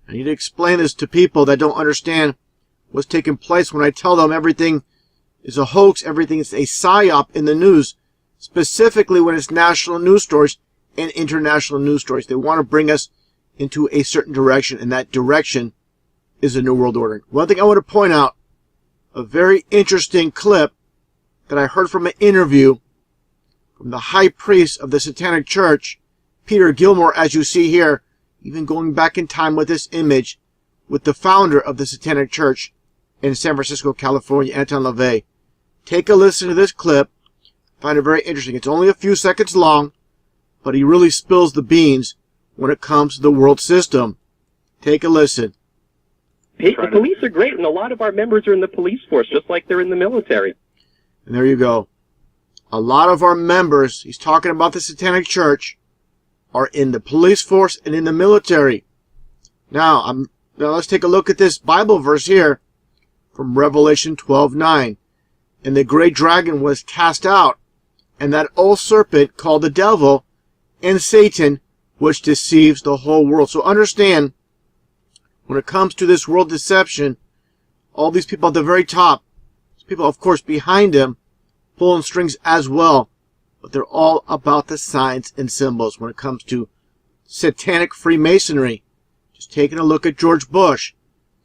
I need to explain this to people that don't understand what's taking place when I tell them everything is a hoax, everything is a psyop in the news, specifically when it's national news stories and international news stories. They want to bring us into a certain direction, and that direction is a New World Order. One thing I want to point out, a very interesting clip that I heard from an interview from the high priest of the Satanic Church, Peter Gilmore, as you see here, even going back in time with this image, with the founder of the Satanic Church in San Francisco, California, Anton LaVey. Take a listen to this clip. Find it very interesting. It's only a few seconds long, but he really spills the beans when it comes to the world system. Take a listen. Hey, the police are great, and a lot of our members are in the police force, just like they're in the military. And there you go. A lot of our members, he's talking about the Satanic Church, are in the police force and in the military. Now let's take a look at this Bible verse here from Revelation 12:9. And the great dragon was cast out, and that old serpent called the devil and Satan, which deceives the whole world. So understand, when it comes to this world deception, all these people at the very top, people of course behind him, pulling strings as well, but they're all about the signs and symbols when it comes to satanic Freemasonry. Just taking a look at George Bush.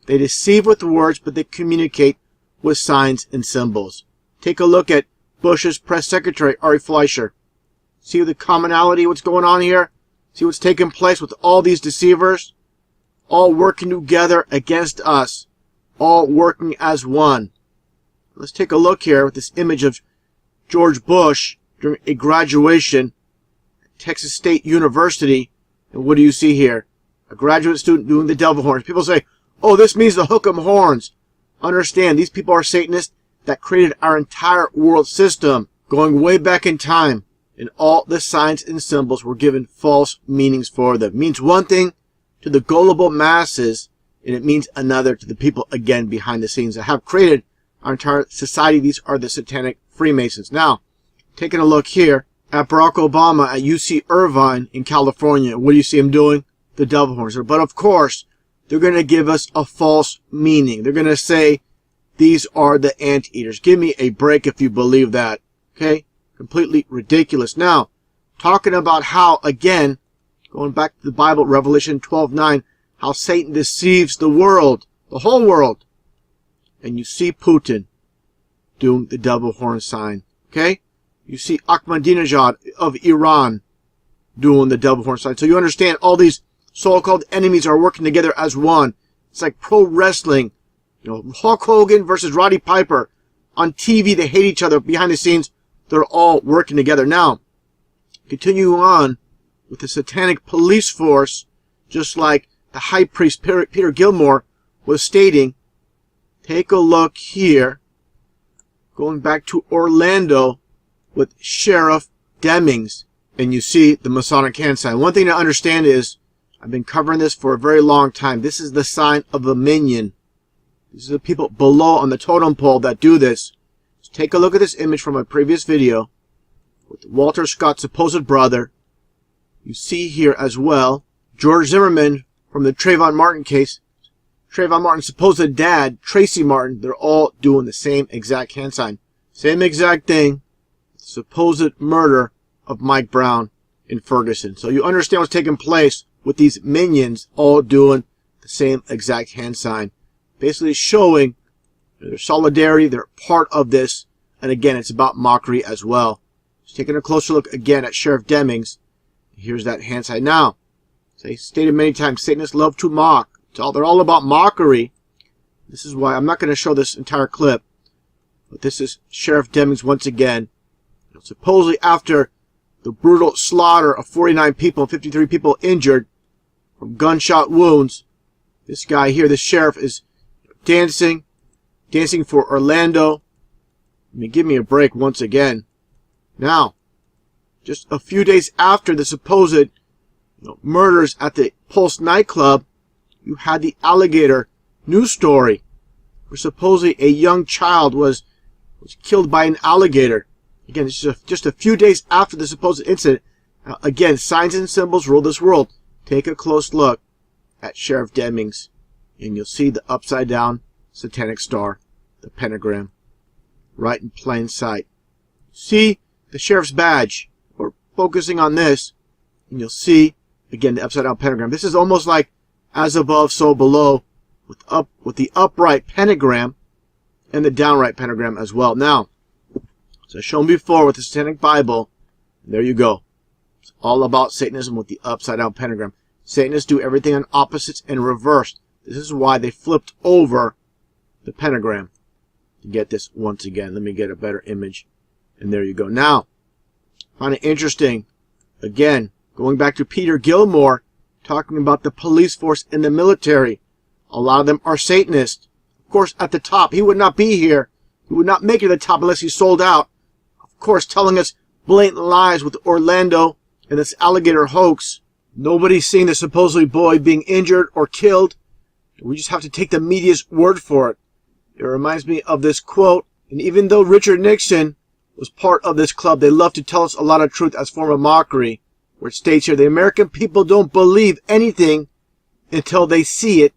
They deceive with words, but they communicate with signs and symbols. Take a look at Bush's press secretary, Ari Fleischer. See the commonality, what's going on here? See what's taking place with all these deceivers? All working together against us. All working as one. Let's take a look here with this image of George Bush during a graduation at Texas State University. And what do you see here? A graduate student doing the devil horns. People say, oh, this means the hook 'em horns. Understand, these people are Satanists that created our entire world system, going way back in time. And all the signs and symbols were given false meanings for them. It means one thing to the gullible masses, and it means another to the people, again, behind the scenes that have created our entire society. These are the Satanic Freemasons. Now, taking a look here at Barack Obama at UC Irvine in California. What do you see him doing? The devil horns. But of course, they're going to give us a false meaning. They're going to say, these are the anteaters. Give me a break if you believe that. Okay? Completely ridiculous. Now, talking about how, again, going back to the Bible, Revelation 12:9, how Satan deceives the world, the whole world. And you see Putin doing the devil horn sign. Okay? You see Ahmadinejad of Iran doing the devil horn sign. So you understand all these so-called enemies are working together as one. It's like pro wrestling. You know, Hulk Hogan versus Roddy Piper. On TV, they hate each other. Behind the scenes, they're all working together. Now, continuing on with the satanic police force, just like the high priest Peter Gilmore was stating, take a look here, going back to Orlando with Sheriff Demings, and you see the Masonic hand sign. One thing to understand is, I've been covering this for a very long time. This is the sign of a minion. These are the people below on the totem pole that do this. Just take a look at this image from a previous video with Walter Scott's supposed brother. You see here as well George Zimmerman from the Trayvon Martin case. Trayvon Martin's supposed dad, Tracy Martin. They're all doing the same exact hand sign. Same exact thing. Supposed murder of Mike Brown in Ferguson. So you understand what's taking place with these minions all doing the same exact hand sign. Basically showing their solidarity, they're part of this. And again, it's about mockery as well. Just taking a closer look again at Sheriff Demings. Here's that hand sign. Now, as I stated many times, Satanists love to mock. They're all about mockery. This is why I'm not going to show this entire clip. But this is Sheriff Demings once again. Supposedly after the brutal slaughter of 49 people and 53 people injured from gunshot wounds, this guy here, this sheriff, is dancing for Orlando. I mean, give me a break once again. Now, just a few days after the supposed murders at the Pulse nightclub, you had the Alligator news story, where supposedly a young child was killed by an alligator. Again, this is just a few days after the supposed incident. Now, again, signs and symbols rule this world. Take a close look at Sheriff Demings, and you'll see the upside down satanic star, the pentagram, right in plain sight. See the sheriff's badge. We're focusing on this, and you'll see again the upside down pentagram. This is almost like as above, so below, with the upright pentagram and the downright pentagram as well. Now, as I've shown before with the Satanic Bible, there you go. It's all about Satanism with the upside down pentagram. Satanists do everything on opposites and reversed. This is why they flipped over the pentagram. To get this once again, let me get a better image. And there you go. Now, I find it interesting, again, going back to Peter Gilmore, talking about the police force and the military. A lot of them are Satanists. Of course, at the top, he would not be here. He would not make it to the top unless he sold out. Of course, telling us blatant lies with Orlando and this alligator hoax. Nobody's seen the supposedly boy being injured or killed. We just have to take the media's word for it. It reminds me of this quote, and even though Richard Nixon was part of this club, they love to tell us a lot of truth as form of mockery, where it states here, the American people don't believe anything until they see it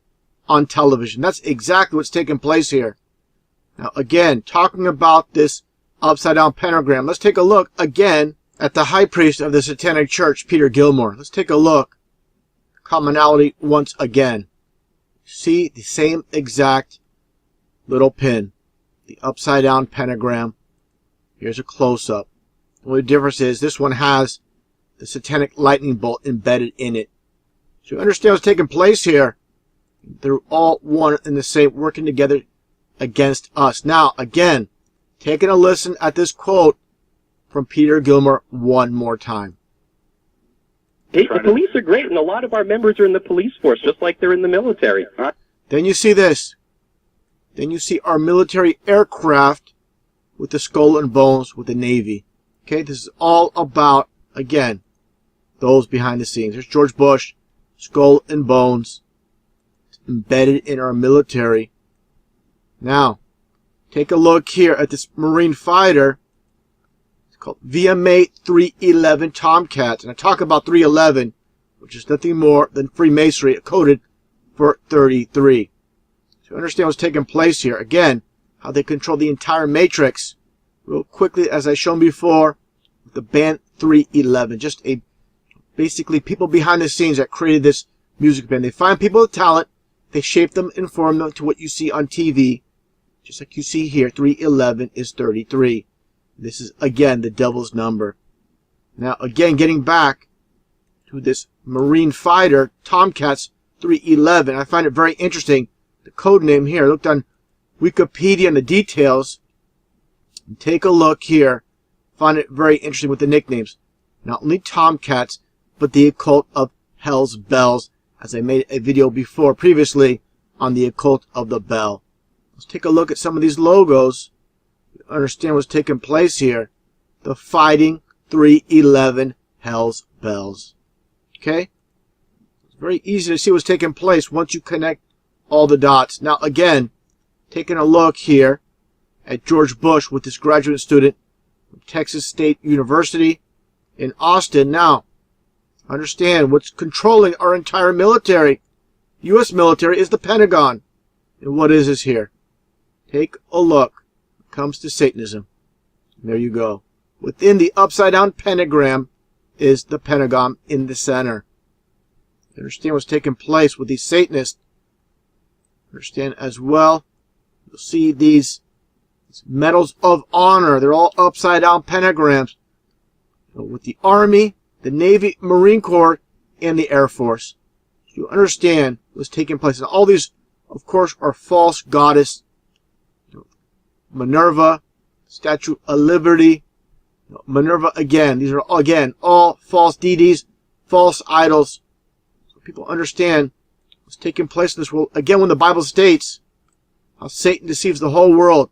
on television. That's exactly what's taking place here. Now, again, talking about this upside-down pentagram, let's take a look again at the high priest of the Satanic Church, Peter Gilmore. Let's take a look. Commonality once again. See the same exact little pin. The upside-down pentagram. Here's a close-up. The only difference is this one has the satanic lightning bolt embedded in it. So you understand what's taking place here. They're all one and the same, working together against us. Now, again, taking a listen at this quote from Peter Gilmore one more time. The police are great, and a lot of our members are in the police force, just like they're in the military. Then you see this. Then you see our military aircraft with the skull and bones with the Navy. Okay, this is all about, again, those behind the scenes. There's George Bush, skull and bones, embedded in our military. Now, take a look here at this Marine fighter. It's called VMA 311 Tomcats. And I talk about 311, which is nothing more than Freemasonry coded for 33. So you understand what's taking place here. Again, how they control the entire matrix. Real quickly, as I shown before, the band 311. Just basically people behind the scenes that created this music band. They find people with talent. They shape them and form them to what you see on TV. Just like you see here, 311 is 33. This is, again, the devil's number. Now, again, getting back to this Marine fighter, Tomcats 311. I find it very interesting. The code name here, I looked on Wikipedia and the details. And take a look here. Find it very interesting with the nicknames. Not only Tomcats, but the occult of Hell's Bells, as I made a video before previously on the occult of the bell. Let's take a look at some of these logos. Understand what's taking place here. The Fighting 311 Hell's Bells. Okay? It's very easy to see what's taking place once you connect all the dots. Now, again, taking a look here at George Bush with this graduate student from Texas State University in Austin. Now, understand what's controlling our entire military. U.S. military is the Pentagon. And what is this here? Take a look. It comes to Satanism. And there you go. Within the upside-down pentagram is the Pentagon in the center. Understand what's taking place with these Satanists. Understand as well. You'll see these medals of honor. They're all upside-down pentagrams. With the Army, the Navy, Marine Corps, and the Air Force. So you understand what's taking place. And all these, of course, are false goddess. Minerva, Statue of Liberty, Minerva again. These are, again, all false deities, false idols. So people understand what's taking place in this world. Again, when the Bible states how Satan deceives the whole world.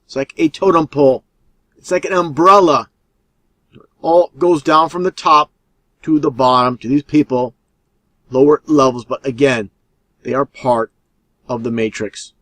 It's like a totem pole. It's like an umbrella. It all goes down from the top to the bottom to these people, lower levels. But again, they are part of the matrix.